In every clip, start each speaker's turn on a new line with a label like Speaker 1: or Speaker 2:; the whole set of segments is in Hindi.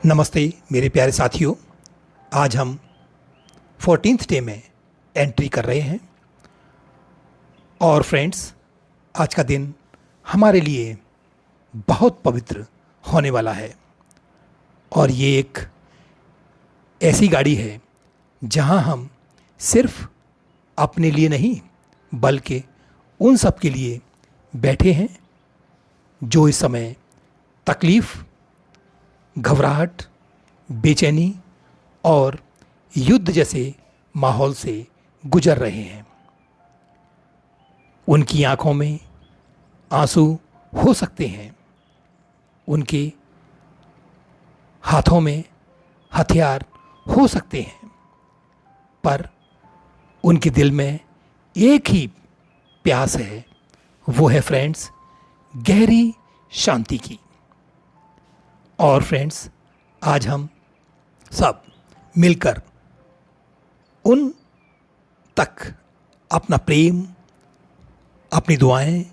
Speaker 1: नमस्ते मेरे प्यारे साथियों। आज हम 14th डे में एंट्री कर रहे हैं और फ्रेंड्स, आज का दिन हमारे लिए बहुत पवित्र होने वाला है। और ये एक ऐसी गाड़ी है जहां हम सिर्फ अपने लिए नहीं बल्कि उन सब के लिए बैठे हैं जो इस समय तकलीफ़, घबराहट, बेचैनी और युद्ध जैसे माहौल से गुजर रहे हैं। उनकी आंखों में आंसू हो सकते हैं, उनके हाथों में हथियार हो सकते हैं, पर उनके दिल में एक ही प्यास है, वो है फ्रेंड्स गहरी शांति की। और फ्रेंड्स, आज हम सब मिलकर उन तक अपना प्रेम, अपनी दुआएं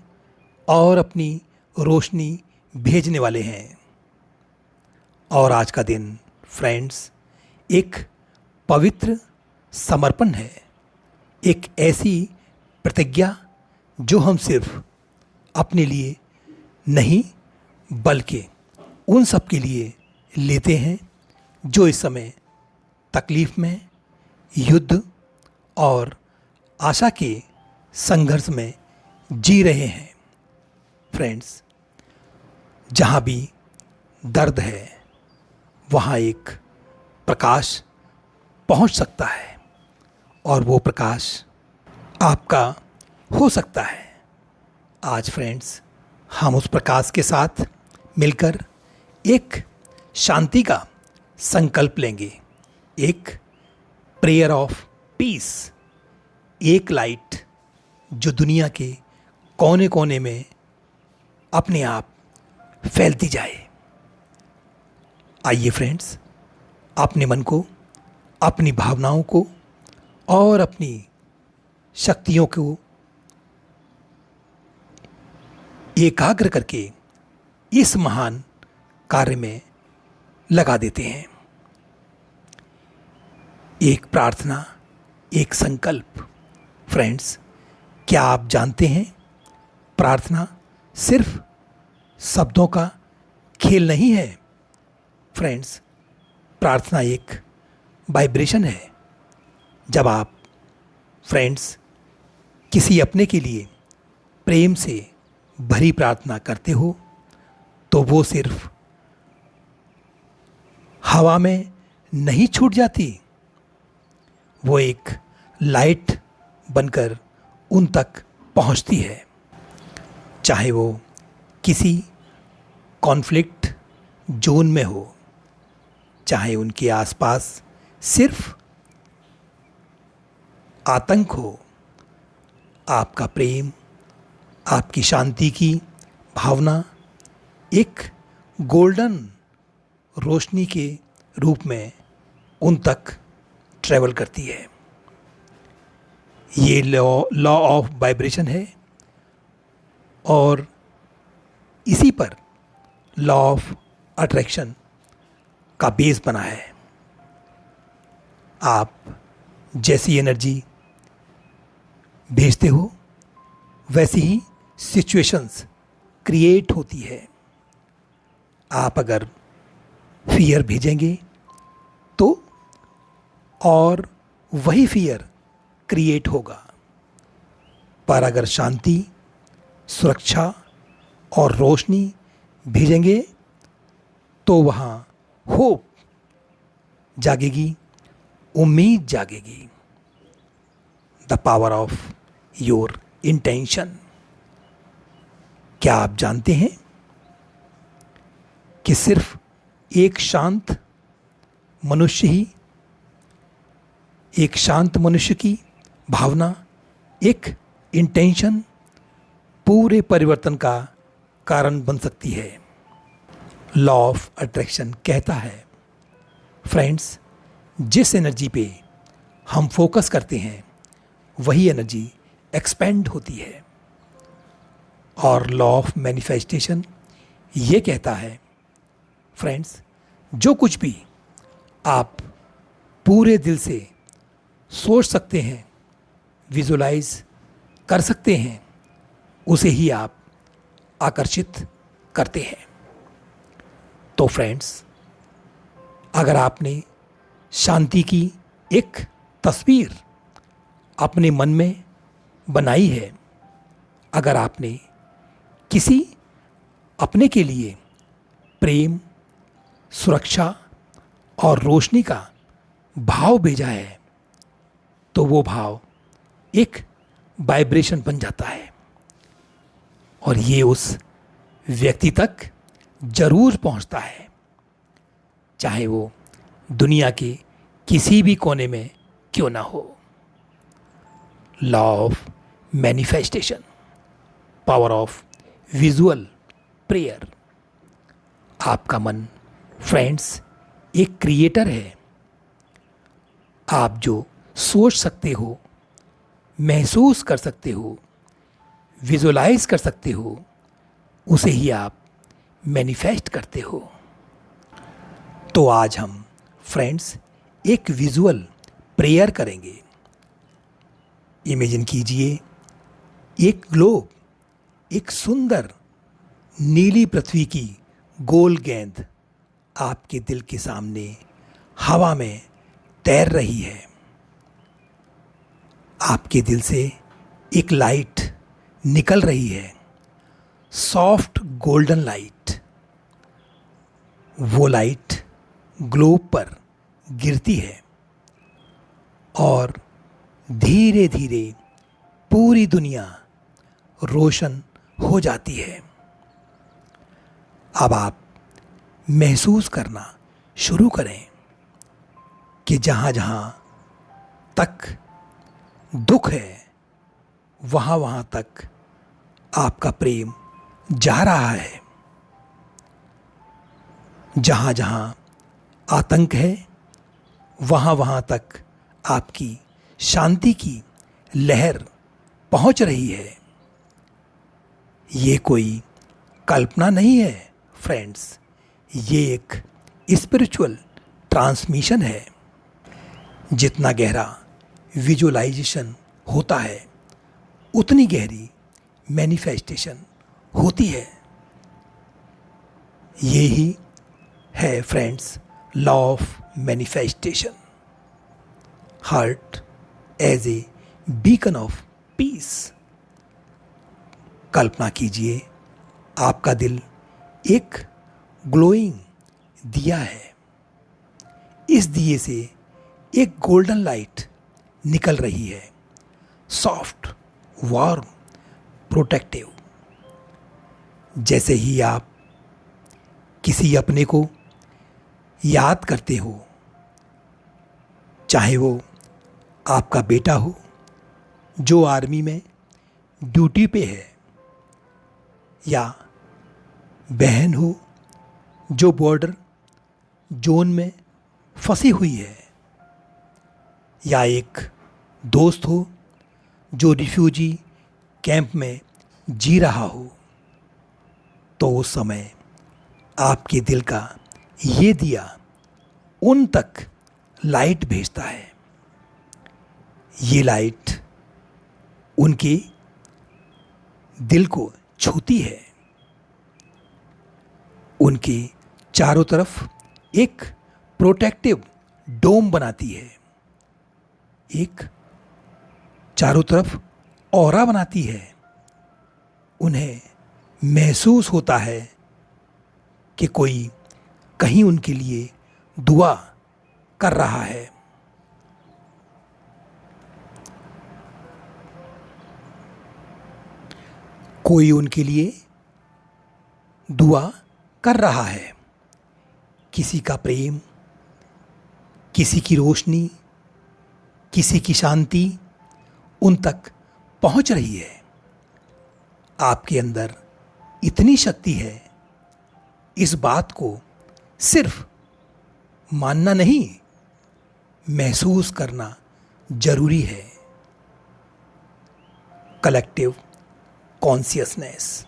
Speaker 1: और अपनी रोशनी भेजने वाले हैं। और आज का दिन फ्रेंड्स एक पवित्र समर्पण है, एक ऐसी प्रतिज्ञा जो हम सिर्फ अपने लिए नहीं बल्कि उन सब के लिए लेते हैं जो इस समय तकलीफ़ में, युद्ध और आशा के संघर्ष में जी रहे हैं। फ्रेंड्स, जहाँ भी दर्द है वहाँ एक प्रकाश पहुँच सकता है और वो प्रकाश आपका हो सकता है। आज फ्रेंड्स, हम उस प्रकाश के साथ मिलकर एक शांति का संकल्प लेंगे, एक प्रेयर ऑफ पीस, एक लाइट जो दुनिया के कोने कोने में अपने आप फैलती जाए। आइए फ्रेंड्स, अपने मन को, अपनी भावनाओं को और अपनी शक्तियों को एकाग्र करके इस महान कार्य में लगा देते हैं। एक प्रार्थना, एक संकल्प। फ्रेंड्स, क्या आप जानते हैं, प्रार्थना सिर्फ शब्दों का खेल नहीं है। फ्रेंड्स, प्रार्थना एक वाइब्रेशन है। जब आप फ्रेंड्स किसी अपने के लिए प्रेम से भरी प्रार्थना करते हो तो वो सिर्फ हवा में नहीं छूट जाती, वो एक लाइट बनकर उन तक पहुंचती है। चाहे वो किसी कॉन्फ्लिक्ट जोन में हो, चाहे उनके आसपास सिर्फ आतंक हो, आपका प्रेम, आपकी शांति की भावना एक गोल्डन रोशनी के रूप में उन तक ट्रैवल करती है। ये लॉ ऑफ वाइब्रेशन है और इसी पर लॉ ऑफ अट्रैक्शन का बेस बना है। आप जैसी एनर्जी भेजते हो वैसी ही सिचुएशंस क्रिएट होती है। आप अगर फियर भेजेंगे तो और वही फियर क्रिएट होगा, पर अगर शांति, सुरक्षा और रोशनी भेजेंगे तो वहाँ होप जागेगी, उम्मीद जागेगी। The power of your intention. क्या आप जानते हैं कि सिर्फ एक शांत मनुष्य की भावना, एक इंटेंशन पूरे परिवर्तन का कारण बन सकती है। लॉ ऑफ अट्रैक्शन कहता है फ्रेंड्स, जिस एनर्जी पे हम फोकस करते हैं वही एनर्जी एक्सपेंड होती है। और लॉ ऑफ मैनिफेस्टेशन ये कहता है फ्रेंड्स, जो कुछ भी आप पूरे दिल से सोच सकते हैं, विजुलाइज कर सकते हैं, उसे ही आप आकर्षित करते हैं। तो फ्रेंड्स, अगर आपने शांति की एक तस्वीर अपने मन में बनाई है, अगर आपने किसी अपने के लिए प्रेम, सुरक्षा और रोशनी का भाव भेजा है, तो वो भाव एक वाइब्रेशन बन जाता है और ये उस व्यक्ति तक जरूर पहुंचता है, चाहे वो दुनिया के किसी भी कोने में क्यों ना हो। Law of manifestation, power of visual prayer. आपका मन फ्रेंड्स एक क्रिएटर है। आप जो सोच सकते हो, महसूस कर सकते हो, विजुलाइज कर सकते हो, उसे ही आप मैनिफेस्ट करते हो। तो आज हम फ्रेंड्स एक विजुअल प्रेयर करेंगे। इमेजिन कीजिए एक ग्लोब, एक सुंदर नीली पृथ्वी की गोल गेंद आपके दिल के सामने हवा में तैर रही है। आपके दिल से एक लाइट निकल रही है, सॉफ्ट गोल्डन लाइट। वो लाइट ग्लोब पर गिरती है और धीरे धीरे पूरी दुनिया रोशन हो जाती है। अब आप महसूस करना शुरू करें कि जहाँ जहाँ तक दुख है, वहाँ वहाँ तक आपका प्रेम जा रहा है। जहाँ जहाँ आतंक है, वहाँ वहाँ तक आपकी शांति की लहर पहुँच रही है। ये कोई कल्पना नहीं है फ्रेंड्स, ये एक स्पिरिचुअल ट्रांसमिशन है। जितना गहरा विजुअलाइजेशन होता है, उतनी गहरी मैनिफेस्टेशन होती है। ये ही है friends law of manifestation. Heart as a beacon of peace. कल्पना कीजिए आपका दिल एक ग्लोइंग दिया है। इस दिए से एक गोल्डन लाइट निकल रही है, सॉफ्ट, वार्म, प्रोटेक्टिव। जैसे ही आप किसी अपने को याद करते हो, चाहे वो आपका बेटा हो जो आर्मी में ड्यूटी पे है, या बहन हो जो बॉर्डर जोन में फंसी हुई है, या एक दोस्त हो जो रिफ्यूजी कैंप में जी रहा हो, तो उस समय आपके दिल का ये दिया उन तक लाइट भेजता है। ये लाइट उनके दिल को छूती है, उनके चारों तरफ एक प्रोटेक्टिव डोम बनाती है, एक चारों तरफ ऑरा बनाती है। उन्हें महसूस होता है कि कोई कहीं उनके लिए दुआ कर रहा है। कोई उनके लिए दुआ कर रहा है। किसी का प्रेम, किसी की रोशनी, किसी की शांति उन तक पहुंच रही है। आपके अंदर इतनी शक्ति है, इस बात को सिर्फ मानना नहीं, महसूस करना जरूरी है। Collective consciousness.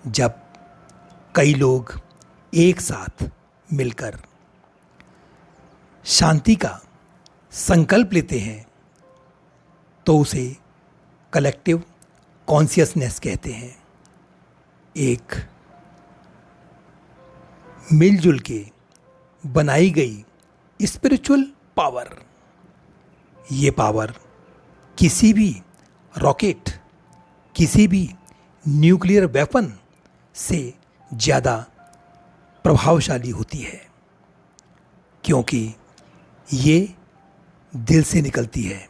Speaker 1: जब कई लोग एक साथ मिलकर शांति का संकल्प लेते हैं तो उसे कलेक्टिव कॉन्शियसनेस कहते हैं। एक मिलजुल के बनाई गई स्पिरिचुअल पावर। ये पावर किसी भी रॉकेट, किसी भी न्यूक्लियर वेपन से ज़्यादा प्रभावशाली होती है, क्योंकि ये दिल से निकलती है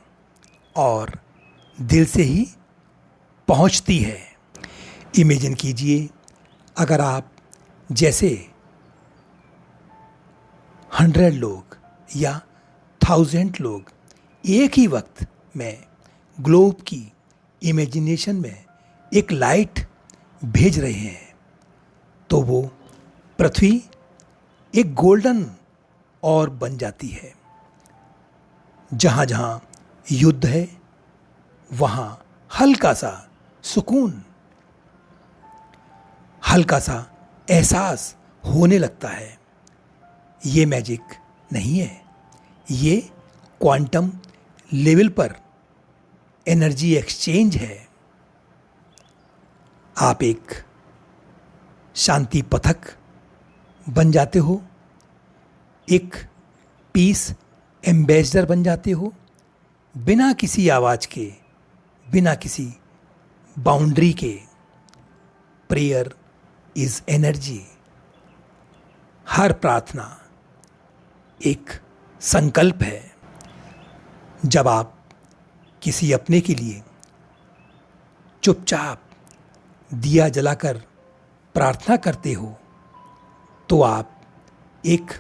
Speaker 1: और दिल से ही पहुंचती है। इमेजिन कीजिए, अगर आप जैसे 100 लोग या 1000 लोग एक ही वक्त में ग्लोब की इमेजिनेशन में एक लाइट भेज रहे हैं, तो वो पृथ्वी एक गोल्डन और बन जाती है। जहाँ जहाँ युद्ध है वहाँ हल्का सा सुकून, हल्का सा एहसास होने लगता है। ये मैजिक नहीं है, ये क्वांटम लेवल पर एनर्जी एक्सचेंज है। आप एक शांति पथक बन जाते हो, एक पीस एम्बेसडर बन जाते हो, बिना किसी आवाज़ के, बिना किसी बाउंड्री के। Prayer is energy. हर प्रार्थना एक संकल्प है। जब आप किसी अपने के लिए चुपचाप दिया जलाकर प्रार्थना करते हो, तो आप एक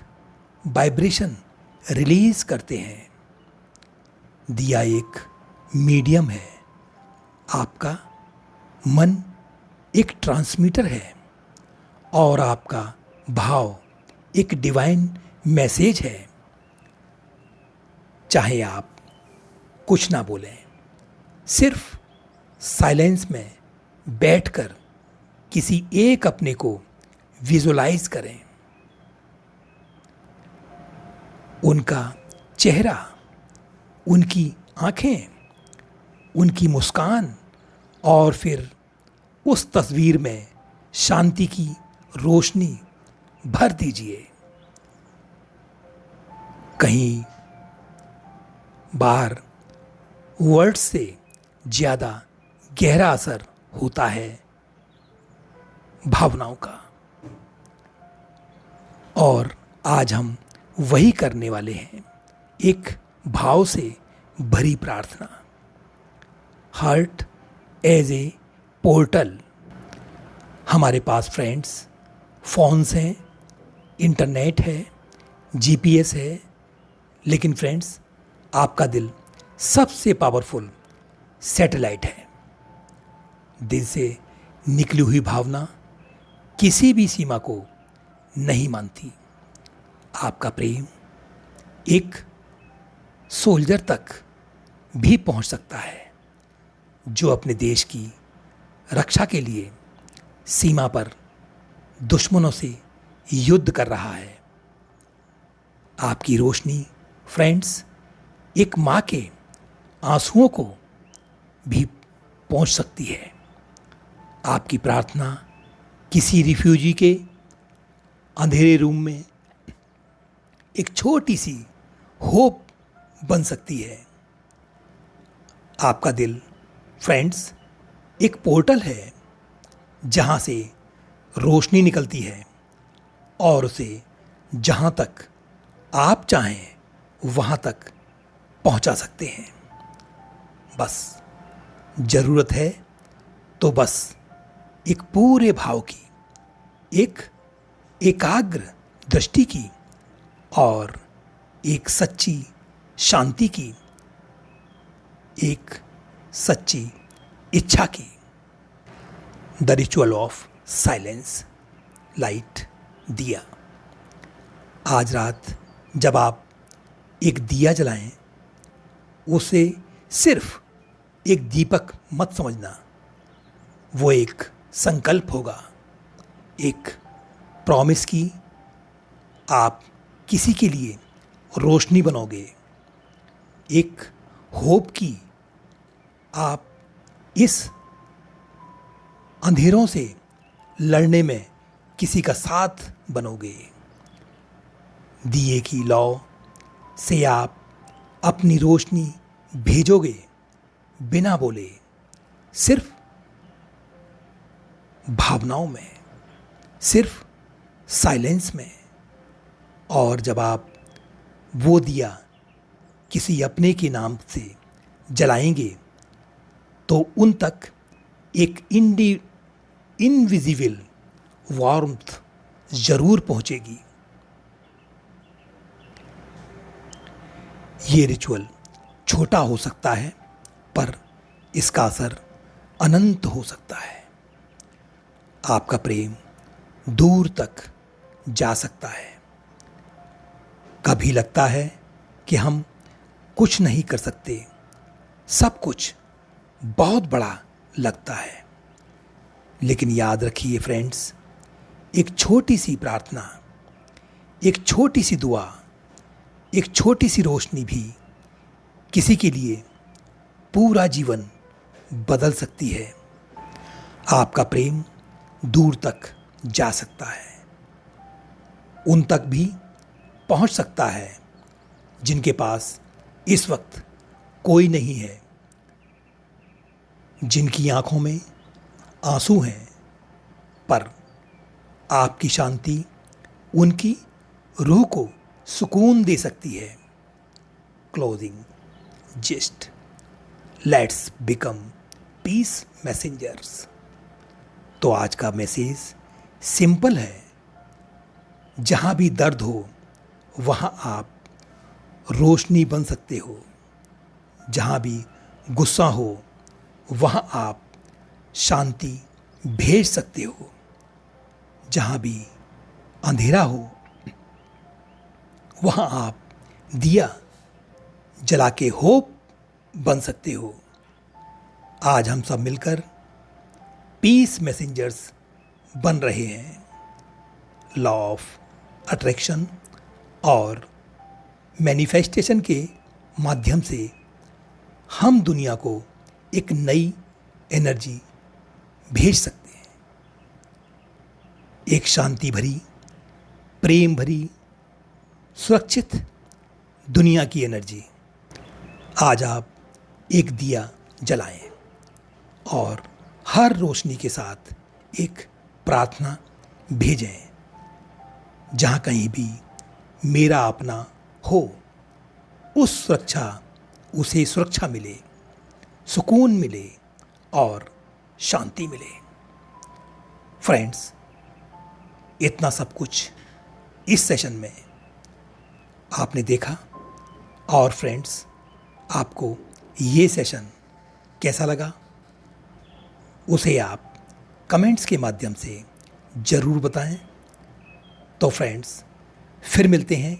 Speaker 1: वाइब्रेशन रिलीज करते हैं। दिया एक मीडियम है, आपका मन एक ट्रांसमीटर है और आपका भाव एक डिवाइन मैसेज है। चाहे आप कुछ ना बोलें, सिर्फ साइलेंस में बैठकर किसी एक अपने को विजुलाइज करें। उनका चेहरा, उनकी आंखें, उनकी मुस्कान, और फिर उस तस्वीर में शांति की रोशनी भर दीजिए। कहीं बाहर वर्ड से ज़्यादा गहरा असर होता है भावनाओं का, और आज हम वही करने वाले हैं। एक भाव से भरी प्रार्थना। Heart as a portal. हमारे पास फ्रेंड्स फ़ोन्स हैं, इंटरनेट है, जीपीएस है, लेकिन फ्रेंड्स आपका दिल सबसे पावरफुल सैटेलाइट है। दिल से निकली हुई भावना किसी भी सीमा को नहीं मानती। आपका प्रेम एक सोल्जर तक भी पहुंच सकता है, जो अपने देश की रक्षा के लिए सीमा पर दुश्मनों से युद्ध कर रहा है। आपकी रोशनी फ्रेंड्स एक माँ के आंसुओं को भी पहुंच सकती है। आपकी प्रार्थना किसी रिफ्यूजी के अंधेरे रूम में एक छोटी सी होप बन सकती है। आपका दिल फ्रेंड्स एक पोर्टल है, जहाँ से रोशनी निकलती है और उसे जहाँ तक आप चाहें वहाँ तक पहुँचा सकते हैं। बस ज़रूरत है तो बस एक पूरे भाव की, एक एकाग्र दृष्टि की और एक सच्ची शांति की, एक सच्ची इच्छा की। The ritual of silence, light, दिया। आज रात जब आप एक दिया जलाएं, उसे सिर्फ एक दीपक मत समझना। वो एक संकल्प होगा, एक प्रॉमिस की आप किसी के लिए रोशनी बनोगे, एक होप की आप इस अंधेरों से लड़ने में किसी का साथ बनोगे। दिए की लौ से आप अपनी रोशनी भेजोगे बिना बोले, सिर्फ भावनाओं में, सिर्फ साइलेंस में। और जब आप वो दिया किसी अपने के नाम से जलाएंगे तो उन तक एक इनविजिबल वार्मथ जरूर पहुंचेगी। ये रिचुअल छोटा हो सकता है पर इसका असर अनंत हो सकता है। आपका प्रेम दूर तक जा सकता है। कभी लगता है कि हम कुछ नहीं कर सकते, सब कुछ बहुत बड़ा लगता है। लेकिन याद रखिए फ्रेंड्स, एक छोटी सी प्रार्थना, एक छोटी सी दुआ, एक छोटी सी रोशनी भी किसी के लिए पूरा जीवन बदल सकती है। आपका प्रेम दूर तक जा सकता है, उन तक भी पहुंच सकता है जिनके पास इस वक्त कोई नहीं है, जिनकी आंखों में आंसू हैं, पर आपकी शांति उनकी रूह को सुकून दे सकती है। Closing, just let's become peace messengers. तो आज का मैसेज सिंपल है, जहां भी दर्द हो वहां आप रोशनी बन सकते हो, जहां भी गुस्सा हो वहां आप शांति भेज सकते हो, जहां भी अंधेरा हो वहां आप दिया जला के होप बन सकते हो। आज हम सब मिलकर पीस मैसेंजर्स बन रहे हैं। लॉ ऑफ अट्रैक्शन और मैनिफेस्टेशन के माध्यम से हम दुनिया को एक नई एनर्जी भेज सकते हैं, एक शांति भरी, प्रेम भरी, सुरक्षित दुनिया की एनर्जी। आज आप एक दिया जलाएं और हर रोशनी के साथ एक प्रार्थना भेजें। जहाँ कहीं भी मेरा अपना हो, उसे सुरक्षा मिले, सुकून मिले और शांति मिले। फ्रेंड्स, इतना सब कुछ इस सेशन में आपने देखा। और फ्रेंड्स, आपको ये सेशन कैसा लगा उसे आप कमेंट्स के माध्यम से ज़रूर बताएं। तो फ्रेंड्स, फिर मिलते हैं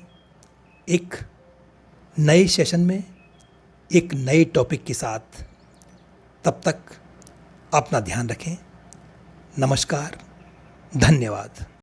Speaker 1: एक नए सेशन में, एक नए टॉपिक के साथ। तब तक अपना ध्यान रखें। नमस्कार, धन्यवाद।